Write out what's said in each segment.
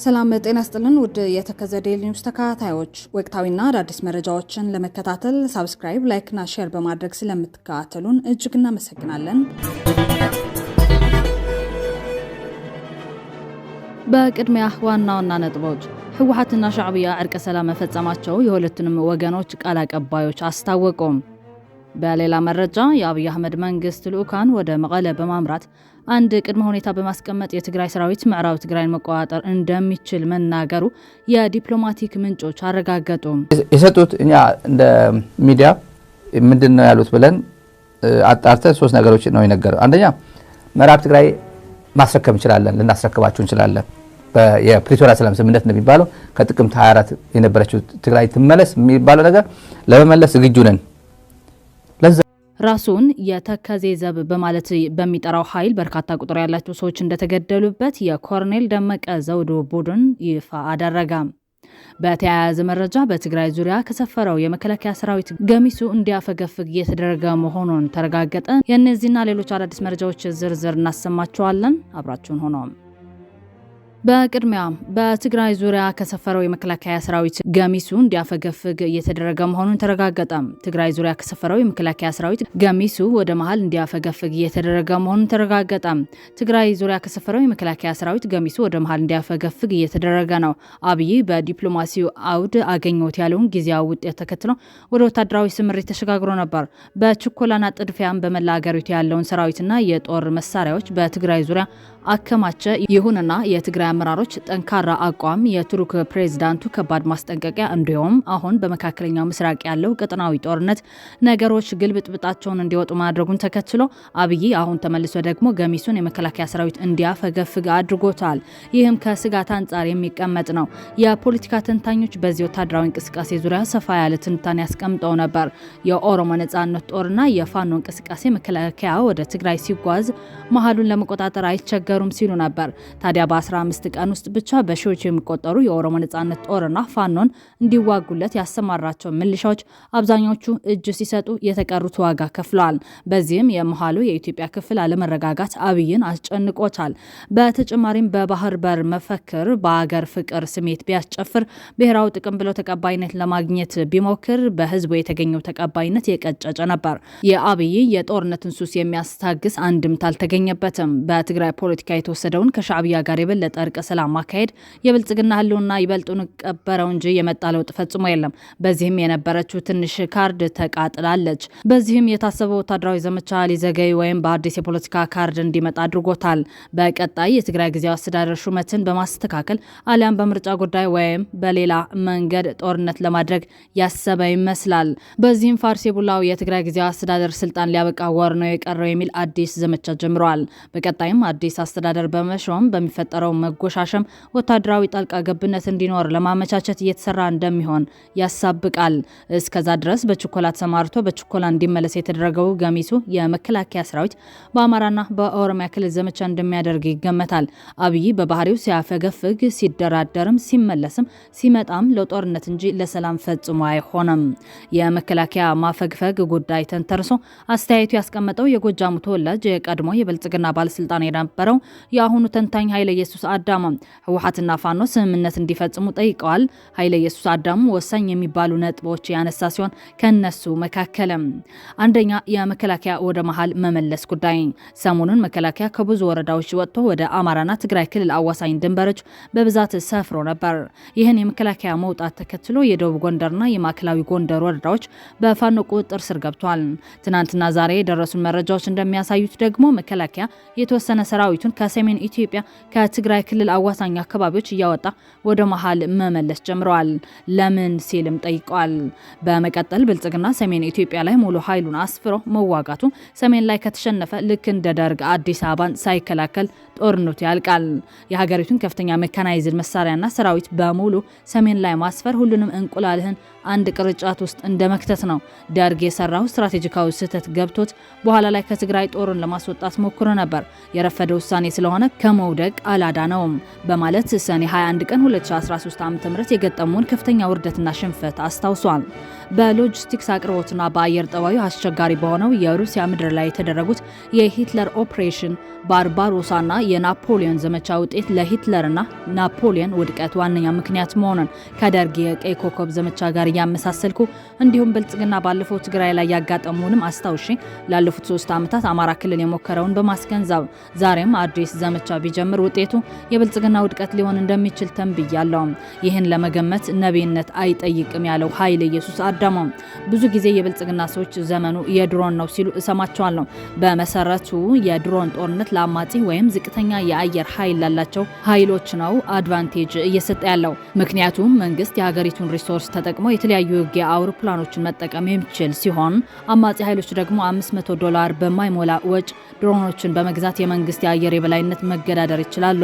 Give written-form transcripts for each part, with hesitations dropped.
ሰላም ጤና ይስጥልን ውድ የተከዘ ዴይሊ ኒውስ ተከታታዮች ወቅታዊና አዳዲስ መረጃዎችን ለመከታተል ሳብስክራይብ ላይክ እና ሼር በማድረግ ስለምትከታተሉን እጅግ እናመሰግናለን። በቅድሚያ ዋና ነጥቦች ህወሓትና ሻዕቢያ እርቀ ሰላም መፈጸማቸው የሁለቱንም ወገኖች ቃል አቀባዮች አስታወቁም። በሌላ መረጃ የአብይ አህመድ መንግስት ልኡካን ወደ መቀለ በማምራት አንድ ቅድመ ሁኔታ በማስቀመጥ የትግራይ ሰራዊት ምዕራብ ትግራይን መቆጣጠር እንደሚችል መናገሩ የዲፕሎማቲክ ምንጮች አረጋገጡ። የሰጡት እኛ እንደ ሚዲያ ምንድነው ያሉት ብለን አጣርተን ሶስት ነገሮች ነው የነገረው። አንደኛ ምዕራብ ትግራይ ማስረከብ እንችላለን፣ ልናስረክባችሁ እንችላለን። የፕሪቶሪያ ሰላም ስምምነት እንደሚባለው ከጥቅምት 24 የነበረችው ትግራይ ትመለስ የሚባለው ነገር ለመመለስ ዝግጁ ነን። ራሱን የተከዜ ዘብ በማለት በሚጠራው ኃይል በርካታ ቁጥር ያላቸው ሰዎች እንደተገደሉበት የኮሎኔል ደመቀ ዘውዱ ቡድን ይፋ አደረገ። በተያያዘ መረጃ በትግራይ ዙሪያ ከሰፈረው የመከላከያ ሰራዊት ገሚሱ እንዲያፈገፍግ እየተደረገ መሆኑን ተረጋገጠ። የእነዚህና ሌሎች አዳዲስ መረጃዎች ዝርዝር እናሰማቸዋለን። አብራችሁን ሆኖ በቅድሚያ በትግራይ ዙሪያ ከሰፈረው የመከላከያ ሰራዊት ገሚሱ እንዲያፈገፍግ እየተደረገ መሆኑን ተረጋገጠ። ትግራይ ዙሪያ ከሰፈረው የመከላከያ ሰራዊት ገሚሱ ወደ መሃል እንዲያፈገፍግ እየተደረገ መሆኑን ተረጋገጠ። ትግራይ ዙሪያ ከሰፈረው የመከላከያ ሰራዊት ገሚሱ ወደ መሃል እንዲያፈገፍግ እየተደረገ ነው። አብይ በዲፕሎማሲው አውድ አገኘሁት ያለውን ጊዜያዊ ውጤት ተከትሎ ወደ ወታደራዊ ስምሪት ተሸጋግሮ ነበር። በችኮላና ጥድፊያም በመላ አገሪቱ ያለውን ሰራዊትና የጦር መሳሪያዎች በትግራይ ዙሪያ አከማቸ። ይሁንና የትግራይ አመራሮች ጠንካራ አቋም፣ የቱርክ ፕሬዝዳንቱ ከባድ ማስጠንቀቂያ እንዲሁም አሁን በመካከለኛው ምስራቅ ያለው ቀጠናዊ ጦርነት ነገሮች ግልብጥብጣቸውን እንዲወጡ ማድረጉን ተከትሎ አብይ አሁን ተመልሶ ደግሞ ገሚሱን የመከላከያ ሰራዊት እንዲያፈገፍግ አድርጎታል። ይህም ከስጋት አንጻር የሚቀመጥ ነው። የፖለቲካ ተንታኞች በዚህ ወታደራዊ እንቅስቃሴ ዙሪያ ሰፋ ያለ ትንታኔ ያስቀምጠው ነበር። የኦሮሞ ነጻነት ጦርና የፋኖ እንቅስቃሴ መከላከያ ወደ ትግራይ ሲጓዝ መሀሉን ለመቆጣጠር አይቸገሩም ሲሉ ነበር። ታዲያ በ15 ቀን ውስጥ ብቻ በሺዎች የሚቆጠሩ የኦሮሞ ነጻነት ጦርና ፋኖን እንዲዋጉለት ያሰማራቸው ሚሊሻዎች አብዛኞቹ እጅ ሲሰጡ የተቀሩት ዋጋ ከፍለዋል። በዚህም የመሃሉ የኢትዮጵያ ክፍል አለመረጋጋት አብይን አስጨንቆታል። በተጨማሪም በባህር በር መፈክር በአገር ፍቅር ስሜት ቢያስጨፍር ብሔራዊ ጥቅም ብሎ ተቀባይነት ለማግኘት ቢሞክር በህዝቡ የተገኘው ተቀባይነት የቀጨጨ ነበር። የአብይ የጦርነትን ሱስ የሚያስታግስ አንድምታ አልተገኘበትም። በትግራይ ፖለቲካ የተወሰደውን ከሻዕቢያ ጋር የበለጠ እርቀ ሰላም ማካሄድ የብልጽግና ህልውና ይበልጡን ቀበረው እንጂ የመጣ ለውጥ ፈጽሞ የለም። በዚህም የነበረችው ትንሽ ካርድ ተቃጥላለች። በዚህም የታሰበው ወታደራዊ ዘመቻ ሊዘገይ ወይም በአዲስ የፖለቲካ ካርድ እንዲመጣ አድርጎታል። በቀጣይ የትግራይ ጊዜያዊ አስተዳደር ሹመትን በማስተካከል አሊያም በምርጫ ጉዳይ ወይም በሌላ መንገድ ጦርነት ለማድረግ ያሰበ ይመስላል። በዚህም ፋርስ የቡላው የትግራይ ጊዜያዊ አስተዳደር ስልጣን ሊያበቃ ወር ነው የቀረው የሚል አዲስ ዘመቻ ጀምሯል። በቀጣይም አዲስ አስተዳደር በመሾም በሚፈጠረው መጎሻሸም ወታደራዊ ጣልቃ ገብነት እንዲኖር ለማመቻቸት እየተሰራ እንደሚሆን ያሳብቃል። እስከዛ ድረስ በችኮላ ተሰማርቶ በችኮላ እንዲመለስ የተደረገው ገሚሱ የመከላከያ ሰራዊት በአማራና በኦሮሚያ ክልል ዘመቻ እንደሚያደርግ ይገመታል። አብይ በባህሪው ሲያፈገፍግ፣ ሲደራደርም፣ ሲመለስም ሲመጣም ለጦርነት እንጂ ለሰላም ፈጽሞ አይሆንም። የመከላከያ ማፈግፈግ ጉዳይ ተንተርሶ አስተያየቱ ያስቀመጠው የጎጃሙ ተወላጅ የቀድሞ የብልጽግና ባለስልጣን የነበረው የአሁኑ ተንታኝ ኃይለ ኢየሱስ አዳሙ ህወሓትና ፋኖ ስምምነት እንዲፈጽሙ ጠይቀዋል። ኃይለ ኢየሱስ አዳሙ ወሳኝ የሚባሉ ነጥቦች ያነሳ ሲሆን ከነሱ መካከልም አንደኛ የመከላከያ ወደ መሃል መመለስ ጉዳይ። ሰሞኑን መከላከያ ከብዙ ወረዳዎች ወጥቶ ወደ አማራና ትግራይ ክልል አዋሳኝ ድንበሮች በብዛት ሰፍሮ ነበር። ይህን የመከላከያ መውጣት ተከትሎ የደቡብ ጎንደርና የማዕከላዊ ጎንደር ወረዳዎች በፋኖ ቁጥጥር ስር ገብቷል። ትናንትና ዛሬ የደረሱን መረጃዎች እንደሚያሳዩት ደግሞ መከላከያ የተወሰነ ሰራዊቱን ከሰሜን ኢትዮጵያ ከትግራይ ክልል አዋሳኝ አካባቢዎች እያወጣ ወደ መሃል መመለስ ጀምረዋል። ለምን ሲልም ጠይቀዋል። በመቀጠል ብልጽግና ሰሜን ኢትዮጵያ ላይ ሙሉ ኃይሉን አስፍሮ መዋጋቱ ሰሜን ላይ ከተሸነፈ ልክ እንደ ደርግ አዲስ አበባን ሳይከላከል ጦርነቱ ያልቃል። የሀገሪቱን ከፍተኛ ሜካናይዝድ መሳሪያና ሰራዊት በሙሉ ሰሜን ላይ ማስፈር ሁሉንም እንቁላልህን አንድ ቅርጫት ውስጥ እንደመክተት ነው። ደርግ የሰራው ስትራቴጂካዊ ስህተት ገብቶት በኋላ ላይ ከትግራይ ጦርን ለማስወጣት ሞክሮ ነበር። የረፈደ ውሳኔ ውሳኔ ስለሆነ ከመውደቅ አላዳነውም በማለት ሰኔ 21 ቀን 2013 ዓ.ም የገጠመውን ከፍተኛ ውርደትና ሽንፈት አስታውሷል። በሎጂስቲክስ አቅርቦትና በአየር ጠባዩ አስቸጋሪ በሆነው የሩሲያ ምድር ላይ የተደረጉት የሂትለር ኦፕሬሽን ባርባሮሳና የናፖሊዮን ዘመቻ ውጤት ለሂትለርና ናፖሊዮን ውድቀት ዋነኛ ምክንያት መሆኑን ከደርግ የቀይ ኮከብ ዘመቻ ጋር እያመሳሰልኩ እንዲሁም ብልጽግና ባለፈው ትግራይ ላይ ያጋጠሙንም አስታውሼ ላለፉት 3 ዓመታት አማራ ክልል የሞከረውን በማስገንዘብ ዛሬም አዲስ ዘመቻ ቢጀምር ውጤቱ የብልጽግና ውድቀት ሊሆን እንደሚችል ተንብያለሁ። ይህን ለመገመት ነቢይነት አይጠይቅም ያለው ኃይለ ኢየሱስ አዳሙ ብዙ ጊዜ የብልጽግና ሰዎች ዘመኑ የድሮን ነው ሲሉ እሰማቸዋለሁ። በመሰረቱ የድሮን ጦርነት ለአማጺ ወይም ዝቅተኛ የአየር ኃይል ላላቸው ኃይሎች ነው አድቫንቴጅ እየሰጠ ያለው። ምክንያቱም መንግስት የሀገሪቱን ሪሶርስ ተጠቅሞ የተለያዩ ውጊያ አውሮፕላኖችን መጠቀም የሚችል ሲሆን አማጺ ኃይሎች ደግሞ $500 በማይሞላ ወጪ ድሮኖችን በመግዛት የመንግስት የአየር የበላይነት መገዳደር ይችላሉ።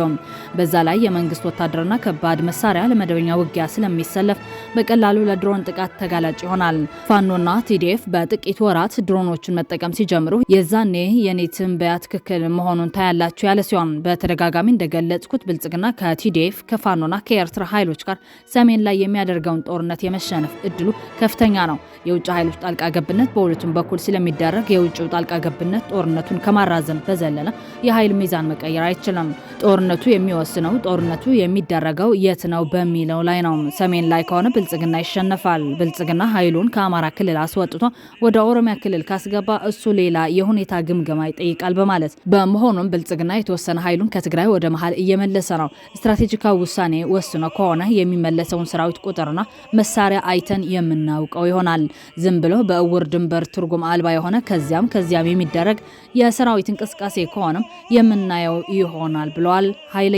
በዛ ላይ የመንግስት ወታደርና ከባድ መሳሪያ ለመደበኛ ውጊያ ስለሚሰለፍ በቀላሉ ለድሮን ጥቃት ተጋላጭ ይሆናል። ፋኖና ቲዲኤፍ በጥቂት ወራት ድሮኖችን መጠቀም ሲጀምሩ የዛኔ የኔ ትንበያ ትክክል መሆኑን ታያላችሁ ያለ ሲሆን በተደጋጋሚ እንደገለጽኩት ብልጽግና ከቲዲኤፍ ከፋኖና ከኤርትራ ኃይሎች ጋር ሰሜን ላይ የሚያደርገውን ጦርነት የመሸነፍ እድሉ ከፍተኛ ነው። የውጭ ኃይሎች ጣልቃ ገብነት በሁለቱም በኩል ስለሚደረግ የውጭው ጣልቃ ገብነት ጦርነቱን ከማራዘም በዘለለ የኃይል ሚዛን መቀየር አይችልም። ጦርነቱ የሚወስነው ጦርነቱ የሚደረገው የት ነው በሚለው ላይ ነው። ሰሜን ላይ ከሆነ ብልጽግና ይሸነፋል። ብልጽግና ኃይሉን ከአማራ ክልል አስወጥቶ ወደ ኦሮሚያ ክልል ካስገባ እሱ ሌላ የሁኔታ ግምገማ ይጠይቃል በማለት በመሆኑም ብልጽግና የተወሰነ ኃይሉን ከትግራይ ወደ መሃል እየመለሰ ነው። ስትራቴጂካዊ ውሳኔ ወስኖ ከሆነ የሚመለሰውን ሰራዊት ቁጥርና መሳሪያ አይተን የምናውቀው ይሆናል። ዝም ብሎ በእውር ድንበር ትርጉም አልባ የሆነ ከዚያም የሚደረግ የሰራዊት እንቅስቃሴ ከሆነም የምናየው ይሆናል ብለዋል ኃይለ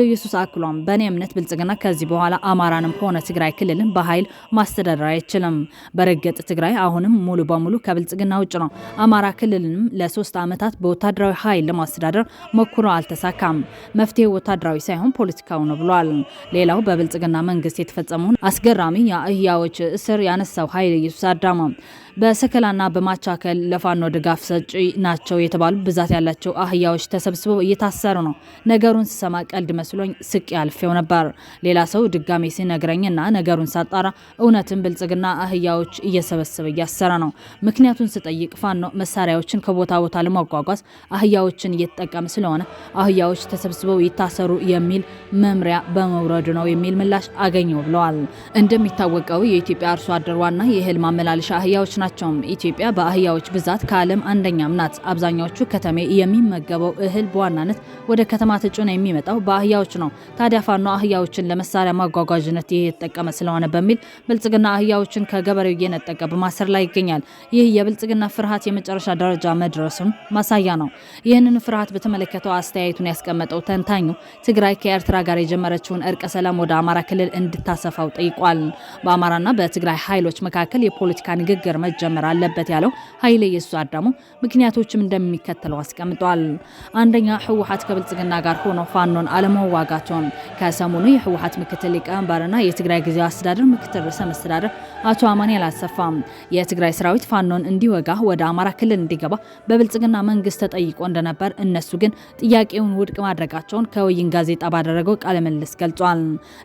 ኢየሱስ አክሎም በእኔ እምነት ብልጽግና ከዚህ በኋላ አማራንም ሆነ ትግራይ ክልልን በኃይል ማስተዳደር አይችልም። በረገጥ ትግራይ አሁንም ሙሉ በሙሉ ከብልጽግና ውጭ ነው። አማራ ክልልንም ለ3 ዓመታት በወታደራዊ ኃይል ለማስተዳደር ሞክሮ አልተሳካም። መፍትሄው ወታደራዊ ሳይሆን ፖለቲካው ነው ብሏል። ሌላው በብልጽግና መንግስት የተፈጸመውን አስገራሚ የአህያዎች እስር ያነሳው ኃይለ ኢየሱስ አዳሙ በሰከላና በማቻከል ለፋኖ ድጋፍ ሰጪ ናቸው የተባሉ ብዛት ያላቸው አህያዎች ተሰብስበው እየታሰሩ ነው። ነገሩን ስሰማ ቀልድ መስሎኝ ስቅ ያልፌው ነበር። ሌላ ሰው ድጋሜ ሲነግረኝና ነገሩን ሳጣራ እውነትም ብልጽግና አህያዎች እየሰበሰበ እያሰረ ነው። ምክንያቱን ስጠይቅ ፋኖ መሳሪያዎችን ከቦታ ቦታ ለማጓጓዝ አህያዎችን እየተጠቀመ ስለሆነ አህያዎች ተሰብስበው ይታሰሩ የሚል መምሪያ በመውረዱ ነው የሚል ምላሽ አገኘው ብለዋል። እንደሚታወቀው የኢትዮጵያ አርሶ አደር ዋና የእህል ማመላለሻ አህያዎች ናቸው። ኢትዮጵያ በአህያዎች ብዛት ከዓለም አንደኛም ናት። አብዛኛዎቹ ከተሜ የሚመገበው እህል በዋናነት ወደ ከተማ ተጭኖ የሚመጣው በአህያዎች ነው። ታዲያ ፋኖ አህያዎችን ለመሳሪያ ማጓጓዥነት የተጠቀመ ስለሆነ በሚል ብልጽግና አህያዎችን ከገበሬው እየነጠቀ በማሰር ላይ ይገኛል። ይህ የብልጽግና ፍርሃት የመጨረሻ ደረጃ መድረሱን ማሳያ ነው። ይህንን ፍርሃት በተመለከተው አስተያየቱን ያስቀመጠው ተንታኙ ትግራይ ከኤርትራ ጋር የጀመረችውን እርቀ ሰላም ወደ አማራ ክልል እንድታሰፋው ጠይቋል። በአማራና በትግራይ ኃይሎች መካከል የፖለቲካ ንግግር መጀመር አለበት ያለው ኃይለ ኢየሱስ አዳሙ ምክንያቶችም እንደሚከተለው አስቀምጧል። አንደኛ ህወሓት ከብልጽግና ጋር ሆኖ ፋኖን አለመዋጋቱን። ከሰሞኑ የህወሓት ምክትል ሊቀመንበርና የትግራይ ጊዜያዊ አስተዳደር ምክትል ርዕሰ መስተዳድር አቶ አማኑኤል አሰፋ የትግራይ ሰራዊት ፋኖን እንዲወጋ ወደ አማራ ክልል እንዲገባ በብልጽግና መንግስት ተጠይቆ እንደነበር፣ እነሱ ግን ጥያቄውን ውድቅ ማድረጋቸውን ከወይን ጋዜጣ ባደረገው ቃለ ምልልስ ገልጿል።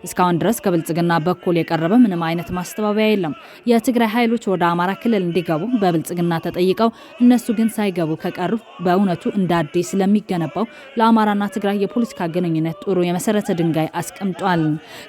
እስካሁን ድረስ ከብልጽግና በኩል የቀረበ ምንም አይነት ማስተባበያ የለም። የትግራይ ኃይሎች ወደ አማራ ክልል እንዲገቡ በብልጽግና ተጠይቀው እነሱ ግን ሳይገቡ ከቀሩ በእውነቱ እንደ አዲስ ስለሚገነባው ለአማራና ትግራይ የፖለቲካ ግንኙነት ጥሩ የመሰረተ ድንጋይ አስቀምጧል።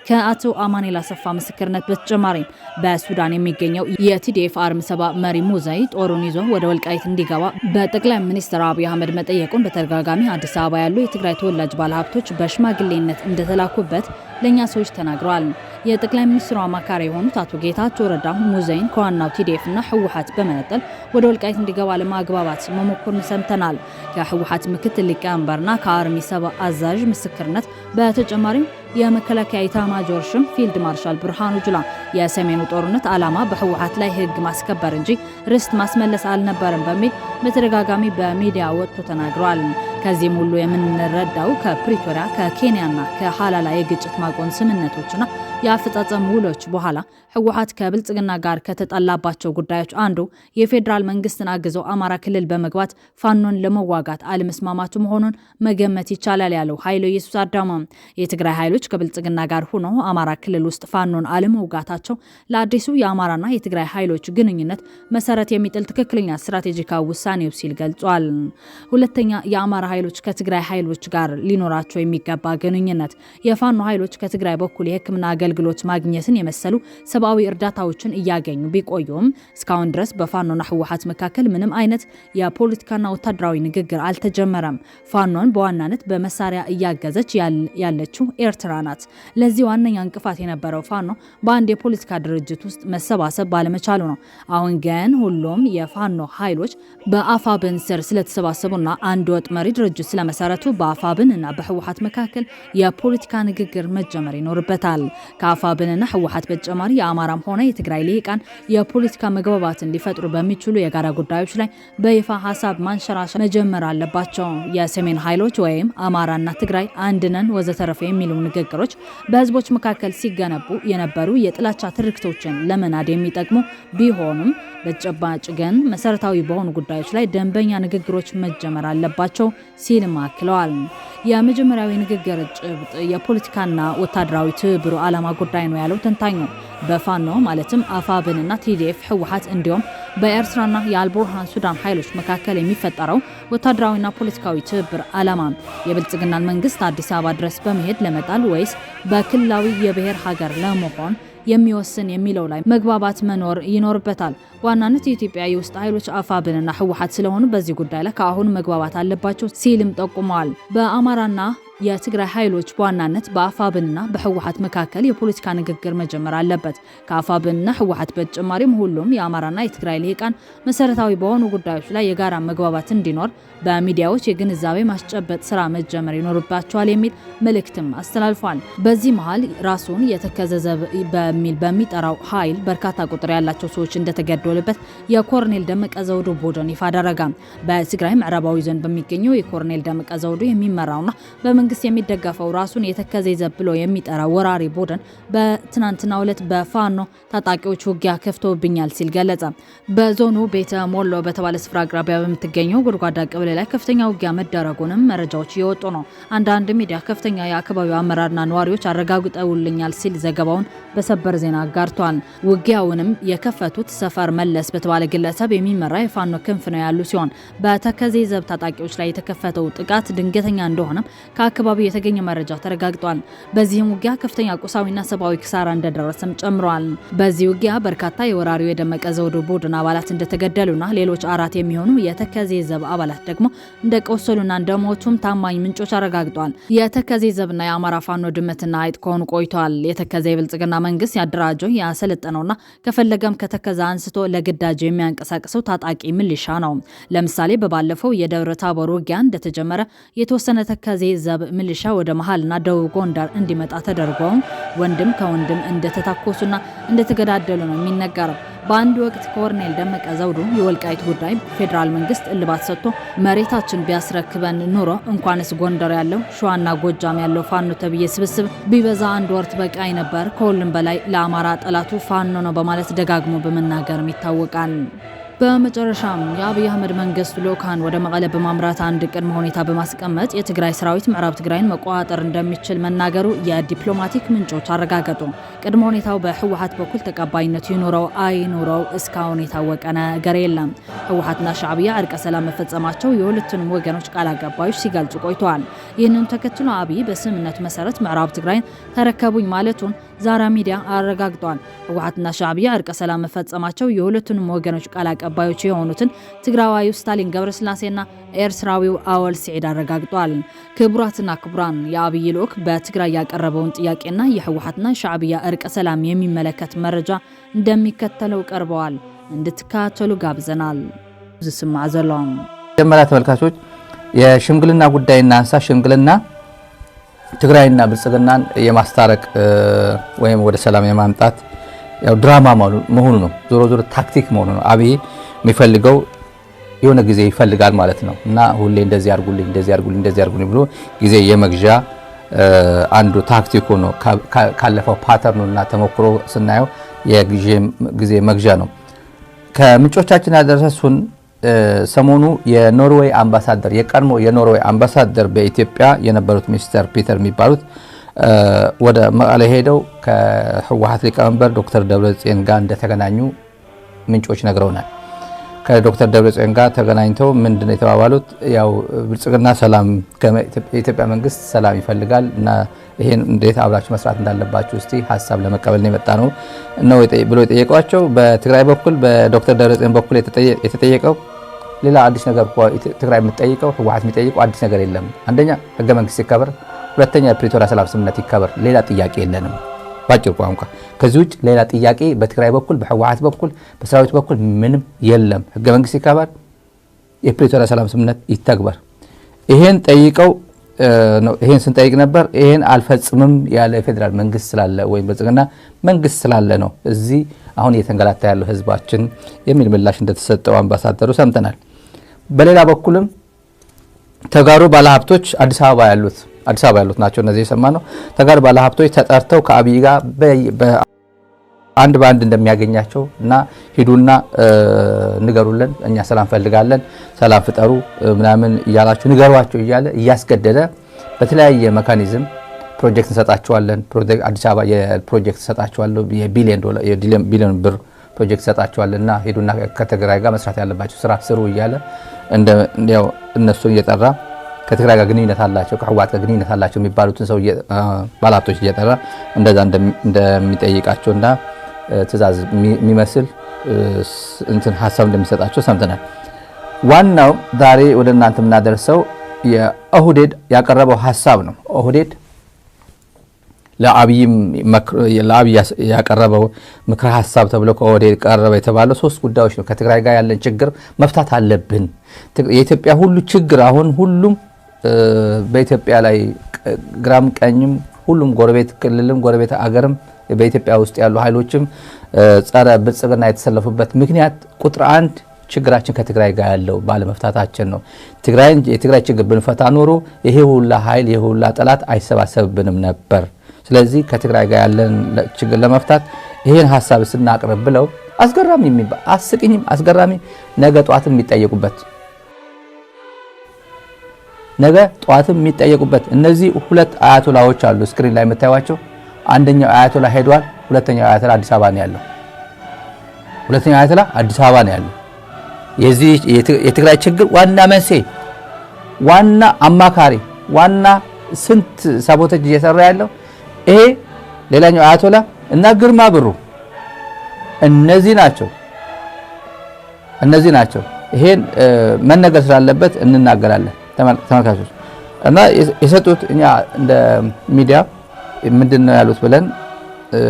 ከአቶ አማኑኤል አሰፋ ምስክርነት በተጨማሪ በሱዳን የሚገኘው የቲዲኤፍ አርሚ 7 መሪ ሙዛይ ጦሩን ይዞ ወደ ወልቃይት እንዲገባ በጠቅላይ ሚኒስትር አብይ አህመድ መጠየቁን በተደጋጋሚ አዲስ አበባ ያሉ የትግራይ ተወላጅ ባለሀብቶች በሽማግሌነት እንደተላኩበት ለኛ ሰዎች ተናግረዋል። የጠቅላይ ሚኒስትሩ አማካሪ የሆኑት አቶ ጌታቸው ረዳ ሙዛይን ከዋናው ቲዲኤፍና ህወሓት በመነጠል ወደ ወልቃይት እንዲገባ ለማግባባት መሞከሩን ሰምተናል። ከህወሓት ምክትል ሊቀመንበርና ከአርሚ 7 አዛዥ ምስክርነት በተጨማሪም የመከላከያ ኢታማዦር ሹም ፊልድ ማርሻል ብርሃኑ ጁላ የሰሜኑ ጦርነት ዓላማ በህወሓት ላይ ህግ ማስከበር እንጂ ርስት ማስመለስ አልነበረም በሚል በተደጋጋሚ በሚዲያ ወጥቶ ተናግረዋል። ከዚህም ሁሉ የምንረዳው ከፕሪቶሪያ ከኬንያና ከሐላላ የግጭት ማቆም ስምምነቶችና የአፈጻጸም ውሎች በኋላ ህወሓት ከብልጽግና ጋር ከተጣላባቸው ጉዳዮች አንዱ የፌዴራል መንግስትን አግዘው አማራ ክልል በመግባት ፋኖን ለመዋጋት አለመስማማቱ መሆኑን መገመት ይቻላል ያለው ኃይለ ኢየሱስ አዳማ የትግራይ ኃይሎች ከብልጽግና ጋር ሆነው አማራ ክልል ውስጥ ፋኖን አለመዋጋታቸው ለአዲሱ የአማራና የትግራይ ኃይሎች ግንኙነት መሰረት የሚጥል ትክክለኛ ስትራቴጂካዊ ውሳኔው ሲል ገልጿል። ሁለተኛ የአማራ ኃይሎች ከትግራይ ኃይሎች ጋር ሊኖራቸው የሚገባ ግንኙነት የፋኖ ኃይሎች ከትግራይ በኩል የህክምና አገልግሎት ማግኘትን የመሰሉ ሰብአዊ እርዳታዎችን እያገኙ ቢቆዩም እስካሁን ድረስ በፋኖና ህወሓት መካከል ምንም አይነት የፖለቲካና ወታደራዊ ንግግር አልተጀመረም። ፋኖን በዋናነት በመሳሪያ እያገዘች ያለችው ኤርትራ ናት። ለዚህ ዋነኛ እንቅፋት የነበረው ፋኖ በአንድ የፖለቲካ ድርጅት ውስጥ መሰባሰብ ባለመቻሉ ነው። አሁን ግን ሁሉም የፋኖ ኃይሎች በአፋብን ስር ስለተሰባሰቡና አንድ ወጥ መሪ ድርጅት ስለመሰረቱ በአፋብንና በህወሓት መካከል የፖለቲካ ንግግር መጀመር ይኖርበታል። ከአፋብንና ህወሓት በተጨማሪ የአማራም ሆነ የትግራይ ልሂቃን የፖለቲካ መግባባትን ሊፈጥሩ በሚችሉ የጋራ ጉዳዮች ላይ በይፋ ሀሳብ ማንሸራሸር መጀመር አለባቸው። የሰሜን ኃይሎች ወይም አማራና ትግራይ አንድነን ወዘተረፈ የሚሉ ንግግሮች በህዝቦች መካከል ሲገነቡ የነበሩ የጥላቻ ትርክቶችን ለመናድ የሚጠቅሙ ቢሆኑም በተጨባጭ ግን መሰረታዊ በሆኑ ጉዳዮች ላይ ደንበኛ ንግግሮች መጀመር አለባቸው ሲልም አክለዋል። የመጀመሪያዊ ንግግር ጭብጥ የፖለቲካና ወታደራዊ ትብብሩ ዓላማ ጉዳይ ነው ያለው ተንታኙ በፋኖ ማለትም አፋብንና ቲዲኤፍ ህወሓት እንዲሁም በኤርትራና የአልቡርሃን ሱዳን ኃይሎች መካከል የሚፈጠረው ወታደራዊና ፖለቲካዊ ትብብር ዓላማ የብልጽግናን መንግስት አዲስ አበባ ድረስ በመሄድ ለመጣል ወይስ በክልላዊ የብሔር ሀገር ለመሆን የሚወስን የሚለው ላይ መግባባት መኖር ይኖርበታል። ዋናነት የኢትዮጵያ የውስጥ ኃይሎች አፋብንና ህወሓት ስለሆኑ በዚህ ጉዳይ ላይ ከአሁኑ መግባባት አለባቸው ሲልም ጠቁመዋል። በአማራና የትግራይ ኃይሎች በዋናነት በአፋብንና በህወሓት መካከል የፖለቲካ ንግግር መጀመር አለበት። ከአፋብንና ህወሓት በተጨማሪም ሁሉም የአማራና የትግራይ ልሂቃን መሰረታዊ በሆኑ ጉዳዮች ላይ የጋራ መግባባት እንዲኖር በሚዲያዎች የግንዛቤ ማስጨበጥ ስራ መጀመር ይኖርባቸዋል የሚል መልእክትም አስተላልፏል። በዚህ መሃል ራሱን የተከዘ ዘብ በሚል በሚጠራው ኃይል በርካታ ቁጥር ያላቸው ሰዎች እንደተገደሉበት የኮሎኔል ደመቀ ዘውዱ ቡድን ይፋ አደረገ። በትግራይ ምዕራባዊ ዞን በሚገኘው የኮሎኔል ደመቀ ዘውዱ የሚመራውና መንግስት የሚደገፈው ራሱን የተከዘ ዘብ ብሎ የሚጠራው ወራሪ ቡድን በትናንትናው ዕለት በፋኖ ታጣቂዎች ውጊያ ከፍቶብኛል ሲል ገለጸ። በዞኑ ቤተ ሞሎ በተባለ ስፍራ አቅራቢያ በምትገኘው ጉድጓዳ ቀበሌ ላይ ከፍተኛ ውጊያ መደረጉንም መረጃዎች እየወጡ ነው። አንዳንድ ሚዲያ ከፍተኛ የአካባቢው አመራርና ነዋሪዎች አረጋግጠውልኛል ሲል ዘገባውን በሰበር ዜና አጋርቷል። ውጊያውንም የከፈቱት ሰፈር መለስ በተባለ ግለሰብ የሚመራ የፋኖ ክንፍ ነው ያሉ ሲሆን በተከዘ ዘብ ታጣቂዎች ላይ የተከፈተው ጥቃት ድንገተኛ እንደሆነ አካባቢው የተገኘ መረጃ ተረጋግጧል። በዚህም ውጊያ ከፍተኛ ቁሳዊና ሰብአዊ ኪሳራ እንደደረሰም ጨምሯል። በዚህ ውጊያ በርካታ የወራሪው የደመቀ ዘውዱ ቡድን አባላት እንደተገደሉና ሌሎች 4 የሚሆኑ የተከዘ ዘብ አባላት ደግሞ እንደቆሰሉና እንደሞቱም ታማኝ ምንጮች አረጋግጧል። የተከዘ ዘብና የአማራ ፋኖ ድመትና አይጥ ከሆኑ ቆይቷል። የተከዘ የብልጽግና መንግስት ያደራጀው ያሰለጠነውና ከፈለገም ከተከዘ አንስቶ ለግዳጅ የሚያንቀሳቅሰው ታጣቂ ሚሊሻ ነው። ለምሳሌ በባለፈው የደብረ ታቦር ውጊያ እንደተጀመረ የተወሰነ ተከዘ ዘብ ሚሊሻ ወደ መሃልና ደቡብ ጎንደር እንዲመጣ ተደርጎ ወንድም ከወንድም እንደተታኮሱና እንደተገዳደሉ ነው የሚነገረው። በአንድ ወቅት ኮሎኔል ደመቀ ዘውዱ የወልቃይት ጉዳይ ፌዴራል መንግስት እልባት ሰጥቶ መሬታችን ቢያስረክበን ኑሮ እንኳንስ ጎንደር ያለው ሸዋና ጎጃም ያለው ፋኖ ተብዬ ስብስብ ቢበዛ 1 ወር በቃይ ነበር፣ ከሁሉም በላይ ለአማራ ጠላቱ ፋኖ ነው በማለት ደጋግሞ በመናገርም ይታወቃል። በመጨረሻም የአብይ አህመድ መንግስት ልኡካን ወደ መቀለ በማምራት አንድ ቅድመ ሁኔታ በማስቀመጥ የትግራይ ሰራዊት ምዕራብ ትግራይን መቆጣጠር እንደሚችል መናገሩ የዲፕሎማቲክ ምንጮች አረጋገጡ። ቅድመ ሁኔታው በህወሓት በኩል ተቀባይነት ይኖረው አይኖረው እስካሁን የታወቀ ነገር የለም። ህወሓትና ሻዕቢያ እርቀ ሰላም መፈጸማቸው የሁለቱንም ወገኖች ቃል አቀባዮች ሲገልጹ ቆይተዋል። ይህንን ተከትሎ አብይ በስምምነቱ መሰረት ምዕራብ ትግራይን ተረከቡኝ ማለቱን ዛራ ሚዲያ አረጋግጧል። ህወሓትና ሻዕቢያ እርቀ ሰላም መፈጸማቸው የሁለቱንም ወገኖች ቃል አቀባዮች የሆኑትን ትግራዋዩ ስታሊን ገብረስላሴና ኤርትራዊው አወል ሲዒድ አረጋግጧል። ክቡራትና ክቡራን የአብይ ልኡክ በትግራይ ያቀረበውን ጥያቄና የህወሓትና ሻዕቢያ እርቀ ሰላም የሚመለከት መረጃ እንደሚከተለው ቀርበዋል። እንድትከታተሉ ጋብዘናል። ዝስማ ዘሎም ጀመራ ተመልካቾች የሽምግልና ጉዳይና አንሳ ሽምግልና ትግራይና ብልጽግናን የማስታረቅ ወይም ወደ ሰላም የማምጣት ያው ድራማ መሆኑ ነው። ዞሮ ዞሮ ታክቲክ መሆኑ ነው። አብይ የሚፈልገው የሆነ ጊዜ ይፈልጋል ማለት ነው እና ሁሌ እንደዚህ አድርጉልኝ ብሎ ጊዜ የመግዣ አንዱ ታክቲኩ ነው። ካለፈው ፓተርኑና ተሞክሮ ስናየው የጊዜ መግዣ ነው። ከምንጮቻችን ያደረሱን ሰሞኑ የኖርዌይ አምባሳደር የቀድሞ የኖርዌይ አምባሳደር በኢትዮጵያ የነበሩት ሚስተር ፒተር የሚባሉት ወደ መቀሌ ሄደው ከህወሓት ሊቀመንበር ዶክተር ደብረጽዮን ጋር እንደተገናኙ ምንጮች ነግረውናል። ከዶክተር ደብረጽዮን ጋር ተገናኝተው ምንድነው የተባባሉት? ያው ብልጽግና ሰላም የኢትዮጵያ መንግስት ሰላም ይፈልጋል እና ይሄን እንዴት አብራችሁ መስራት እንዳለባችሁ እስቲ ሐሳብ ለመቀበል ነው የመጣ ነው ብሎ የጠየቋቸው። በትግራይ በኩል በዶክተር ደብረጽዮን በኩል የተጠየቀው ሌላ አዲስ ነገር ትግራይ የምትጠይቀው ህወሓት የሚጠይቀው አዲስ ነገር የለም። አንደኛ ህገ መንግስት ይከበር፣ ሁለተኛ የፕሪቶሪያ ሰላም ስምምነት ይከበር። ሌላ ጥያቄ የለንም። ባጭር ቋንቋ ከዚህ ውጭ ሌላ ጥያቄ በትግራይ በኩል በህወሓት በኩል በሰራዊት በኩል ምንም የለም። ህገ መንግስት ይከበር፣ የፕሪቶሪያ ሰላም ስምምነት ይተግበር። ይሄን ጠይቀው ይሄን ስንጠይቅ ነበር። ይሄን አልፈጽምም ያለ ፌዴራል መንግስት ስላለ ወይም ብልጽግና መንግስት ስላለ ነው እዚህ አሁን እየተንገላታ ያለው ህዝባችን የሚል ምላሽ እንደተሰጠው አምባሳደሩ ሰምተናል። በሌላ በኩልም ተጋሩ ባለሀብቶች አዲስ አበባ ያሉት ናቸው። እነዚህ የሰማነው ተጋሩ ባለሀብቶች ተጠርተው ከአብይ ጋር አንድ በአንድ እንደሚያገኛቸው እና ሂዱና ንገሩልን፣ እኛ ሰላም ፈልጋለን፣ ሰላም ፍጠሩ ምናምን እያላችሁ ንገሯቸው እያለ እያስገደደ በተለያየ ሜካኒዝም ፕሮጀክት እንሰጣቸዋለን፣ አዲስ አበባ የፕሮጀክት እንሰጣቸዋለሁ የቢሊዮን ብር ፕሮጀክት እንሰጣቸዋለን እና ሂዱና ከትግራይ ጋር መስራት ያለባቸው ስራ ስሩ እያለ ያው እነሱን እየጠራ ከትግራይ ጋር ግንኙነት አላቸው ከህወሓት ጋር ግንኙነት አላቸው የሚባሉትን ሰው ባለሀብቶች እየጠራ እንደዛ እንደሚጠይቃቸውና ትእዛዝ የሚመስል እንትን ሀሳብ እንደሚሰጣቸው ሰምተናል። ዋናው ዛሬ ወደ እናንተ የምናደርሰው የኦህዴድ ያቀረበው ሀሳብ ነው። ኦህዴድ ለአብይ ያቀረበው ምክረ ሀሳብ ተብሎ ከኦህዴድ ቀረበ የተባለው 3 ጉዳዮች ነው። ከትግራይ ጋር ያለን ችግር መፍታት አለብን። የኢትዮጵያ ሁሉ ችግር አሁን ሁሉም በኢትዮጵያ ላይ ግራም ቀኝም ሁሉም ጎረቤት ክልልም ጎረቤት አገርም በኢትዮጵያ ውስጥ ያሉ ኃይሎችም ጸረ ብልጽግና የተሰለፉበት ምክንያት ቁጥር 1 ችግራችን ከትግራይ ጋር ያለው ባለመፍታታችን ነው። የትግራይ ችግር ብንፈታ ኖሮ ይሄ ሁላ ኃይል ይሄ ሁላ ጠላት አይሰባሰብብንም ነበር። ስለዚህ ከትግራይ ጋር ያለን ችግር ለመፍታት ይሄን ሐሳብ ስናቀርብ ብለው አስገራሚ የሚባል አስቂኝም አስገራሚ ነገ ጧትም የሚጠየቁበት እነዚህ 2 አያቶላዎች አሉ ስክሪን ላይ የምታዩዋቸው። አንደኛው አያቶላ ሄዷል። ሁለተኛው አያቶላ አዲስ አበባ ነው ያለው። የዚህ የትግራይ ችግር ዋና መንስኤ ዋና አማካሪ ዋና ስንት ሳቦተጅ እየሰራ ያለው ይሄ ሌላኛው አያቶላ እና ግርማ ብሩ እነዚህ ናቸው። ይሄን መነገር ስላለበት እንናገራለን ተመልካቾች። እና የሰጡት እኛ እንደ ሚዲያ ምንድነው ያሉት ብለን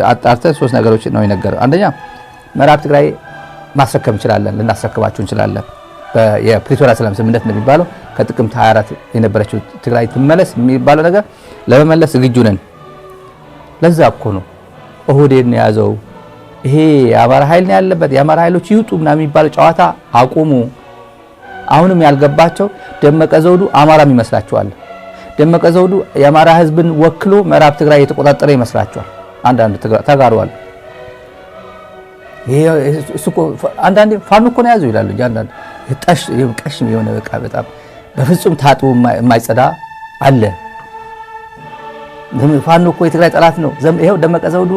አጣርተን 3 ነገሮች ነው የነገረው። አንደኛ ምዕራብ ትግራይ ማስረከብ እንችላለን፣ ልናስረክባችሁ እንችላለን። የፕሪቶሪያ ሰላም ስምምነት እንደሚባለው ከጥቅምት 24 የነበረችው ትግራይ ትመለስ የሚባለው ነገር ለመመለስ ዝግጁ ነን። ለዛ እኮ ነው ኦህዴድ ነው ያዘው። ይሄ የአማራ ኃይል ነው ያለበት፣ የአማራ ኃይሎች ይውጡ ምናምን የሚባለው ጨዋታ አቁሙ። አሁንም ያልገባቸው ደመቀ ዘውዱ አማራም ይመስላቸዋል። ደመቀ ዘውዱ የአማራ ህዝብን ወክሎ ምዕራብ ትግራይ የተቆጣጠረ ይመስላቸዋል። አንዳንድ ተጋሯል። ይሄ እሱኮ አንዳንዴ ፋኖ እኮ ነው ያዘው ይላሉ። አንዳንድ ቀሽም የሆነ በቃ በጣም በፍጹም ታጥቦ የማይጸዳ አለ። ፋኖ እኮ የትግራይ ጠላት ነው። ይሄው ደመቀ ዘውዱ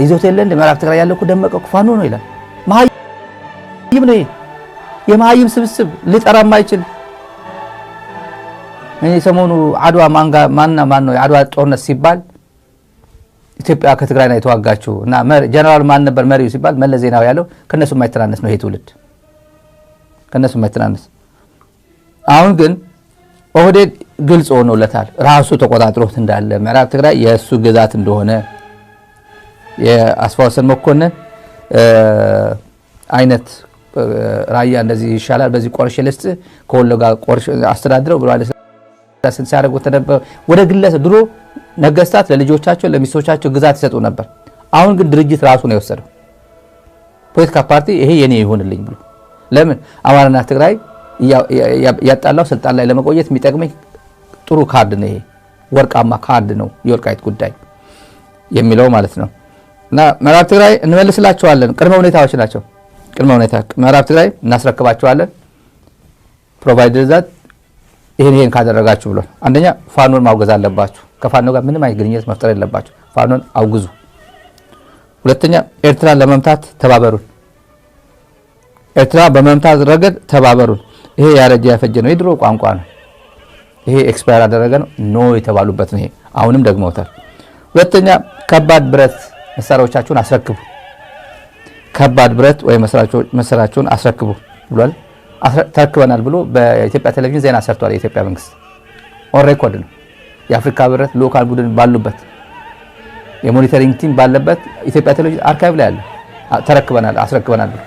ይዞት የለ እንደ ምዕራብ ትግራይ ያለው እኮ ደመቀ እኮ ፋኖ ነው ይላል። መሀይም ነው። የመሀይም ስብስብ ሊጠራ የማይችል እኔ ሰሞኑ አድዋ ማን ነው የአድዋ ጦርነት ሲባል ኢትዮጵያ ከትግራይ ነው የተዋጋችው እና ጀነራል ማን ነበር መሪው ሲባል መለስ ዜናዊ ያለው ከነሱ የማይተናነስ ነው። ይሄ ትውልድ ከነሱ የማይተናነስ። አሁን ግን ኦህዴድ ግልጽ ሆኖለታል። ራሱ ተቆጣጥሮት እንዳለ ምዕራብ ትግራይ የእሱ ግዛት እንደሆነ የአስፋወሰን መኮንን አይነት ራያ እንደዚህ ይሻላል በዚህ ቆርሼ ልስጥ ከወሎ ጋር ቆርሼ አስተዳድረው ብሏል። ሲያደርጉ ተነበ ወደ ግለሰብ ድሮ ነገስታት ለልጆቻቸው ለሚስቶቻቸው ግዛት ይሰጡ ነበር። አሁን ግን ድርጅት ራሱ ነው የወሰደው። ፖለቲካ ፓርቲ ይሄ የኔ ይሆንልኝ ብሎ ለምን አማራና ትግራይ ያጣላው ስልጣን ላይ ለመቆየት የሚጠቅመኝ ጥሩ ካርድ ነው፣ ይሄ ወርቃማ ካርድ ነው የወልቃይት ጉዳይ የሚለው ማለት ነው። እና ምዕራብ ትግራይ እንመልስላቸዋለን። ቅድመ ሁኔታዎች ናቸው። ቅድመ ሁኔታ ምዕራብ ትግራይ እናስረክባቸዋለን ፕሮቫይደር ዛት ይሄን ካደረጋችሁ ብሎ አንደኛ ፋኖን ማውገዝ አለባችሁ። ከፋኖ ጋር ምንም አይነት ግንኙነት መፍጠር የለባችሁ። ፋኖን አውግዙ። ሁለተኛ ኤርትራን ለመምታት ተባበሩን። ኤርትራ በመምታት ረገድ ተባበሩን። ይሄ ያረጀ ያፈጀ ነው፣ የድሮ ቋንቋ ነው። ይሄ ኤክስፓየር አደረገ ነው ኖ የተባሉበት ነው። ይሄ አሁንም ደግመውታል። ሁለተኛ ከባድ ብረት መሳሪያዎቻችሁን አስረክቡ። ከባድ ብረት ወይ መሳሪያዎቻችሁን አስረክቡ ብሏል። ተረክበናል ብሎ በኢትዮጵያ ቴሌቪዥን ዜና ሰርቷል። የኢትዮጵያ መንግስት ኦን ሬኮርድ ነው። የአፍሪካ ህብረት ሎካል ቡድን ባሉበት የሞኒተሪንግ ቲም ባለበት ኢትዮጵያ ቴሌቪዥን አርካይቭ ላይ አለ። ተረክበናል አስረክበናል ብሎ።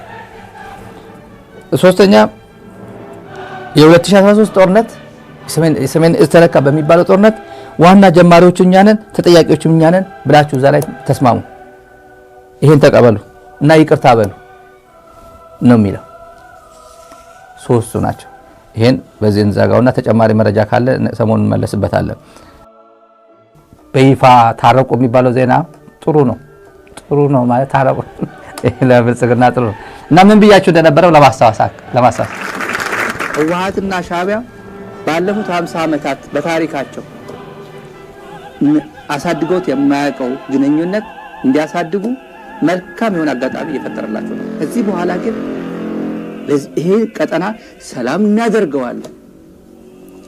ሶስተኛ የ2013 ጦርነት ሰሜን እዝ ተለካ በሚባለው ጦርነት ዋና ጀማሪዎቹ እኛ ነን፣ ተጠያቂዎቹ እኛ ነን ብላችሁ እዛ ላይ ተስማሙ። ይሄን ተቀበሉ እና ይቅርታ በሉ ነው የሚለው። ሶስቱ ናቸው። ይሄን በዚህ እንዘጋውና ተጨማሪ መረጃ ካለ ሰሞኑን እንመለስበታለን። በይፋ ታረቁ የሚባለው ዜና ጥሩ ነው ማለት ታረቁ ለብልጽግና ጥሩ ነው እና ምን ብያችሁ እንደነበረው ለማስታወስ ህወሓትና ሻዕቢያ ባለፉት 50 ዓመታት በታሪካቸው አሳድገውት የማያውቀው ግንኙነት እንዲያሳድጉ መልካም የሆነ አጋጣሚ እየፈጠረላቸው ነው። ከዚህ በኋላ ግን ይሄ ቀጠና ሰላም እናደርገዋለን።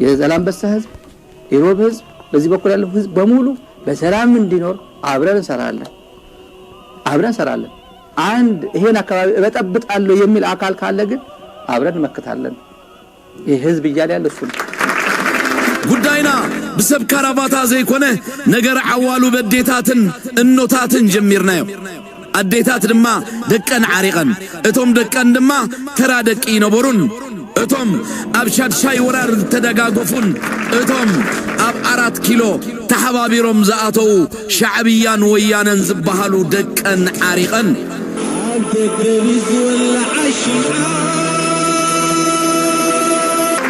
የዛላምበሳ ህዝብ፣ የሮብ ህዝብ፣ በዚህ በኩል ያለው ህዝብ በሙሉ በሰላም እንዲኖር አብረን እንሰራለን። አንድ ይሄን አካባቢ እበጠብጣለሁ የሚል አካል ካለ ግን አብረን እንመክታለን። ይሄ ህዝብ እያለ ያለው እሱ ነው። ጉዳይና ብሰብ ካራባታ ዘይኮነ ነገር ዓዋሉ በዴታትን እኖታትን ጀሚርናዮ አዴታት ድማ ደቀን ዓሪቀን እቶም ደቀን ድማ ተራ ደቂ ነበሩን እቶም ኣብ ሻድሻይ ወራር ተደጋገፉን እቶም ኣብ 4 ኪሎ ተሓባቢሮም ዝኣተው ሻዕብያን ወያነን ዝበሃሉ ደቀን ዓሪቀን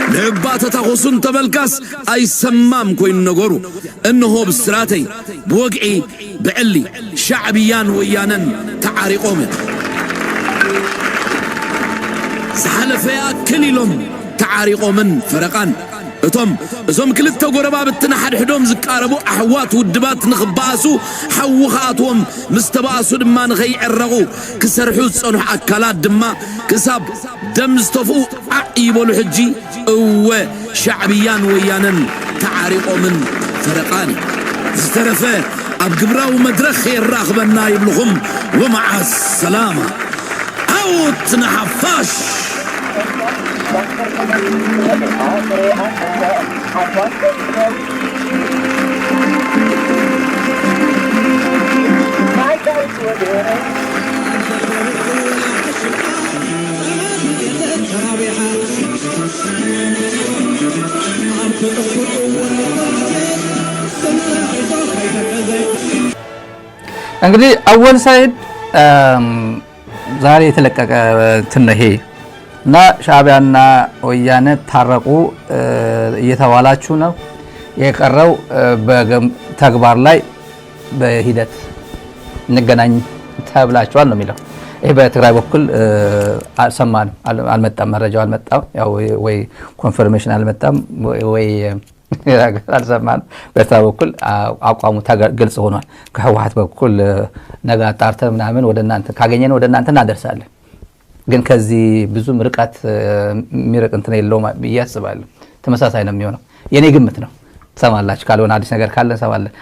لعبات تخصن تبلكاس أي سمام كوين نجورو إنه بسراتي بوقعي بعلي شعبيان ويانن تعارقهم سحل فيها كليلهم تعارقهم فرقان እቶም እዞም ክልተ ጎረባብ ተናሐድሕዶም ዝቃረቡ ኣሕዋት ውድባት ንኽባሱ ሓውኻቶም ምስተባሱ ድማ ንኸይዕረቑ ክሰርሑ ዝጸንሑ ኣካላት ድማ ክሳብ ደም ዝተፍኡ ይበሉ ሕጂ እወ ሻዕብያን ወያነን ተዓሪቆምን ፈረቃኒ ዝተረፈ ኣብ ግብራዊ መድረኽ የራኽበና ይብልኹም ወመዓ ሰላማ ኣውት ንሓፋሽ እንግዲህ አወል ሳይድ ዛሬ የተለቀቀ ትነሄ እና ሻዕቢያና ወያነ ታረቁ እየተባላችሁ ነው። የቀረው በተግባር ላይ በሂደት እንገናኝ ተብላችኋል ነው የሚለው። ይሄ በትግራይ በኩል አልሰማንም፣ አልመጣም፣ መረጃው አልመጣም፣ ያው ወይ ኮንፈርሜሽን አልመጣም ወይ አልሰማንም። በኤርትራ በኩል አቋሙ ግልጽ ሆኗል። ከህወሓት በኩል ነገ አጣርተን ምናምን ወደ እናንተ ካገኘን ወደ እናንተ እናደርሳለን። ግን ከዚህ ብዙም ርቀት የሚርቅ እንትን የለውም ብዬ አስባለሁ። ተመሳሳይ ነው የሚሆነው። የኔ ግምት ነው። ሰማላችሁ ካልሆነ አዲስ ነገር ካለ ሰማለን።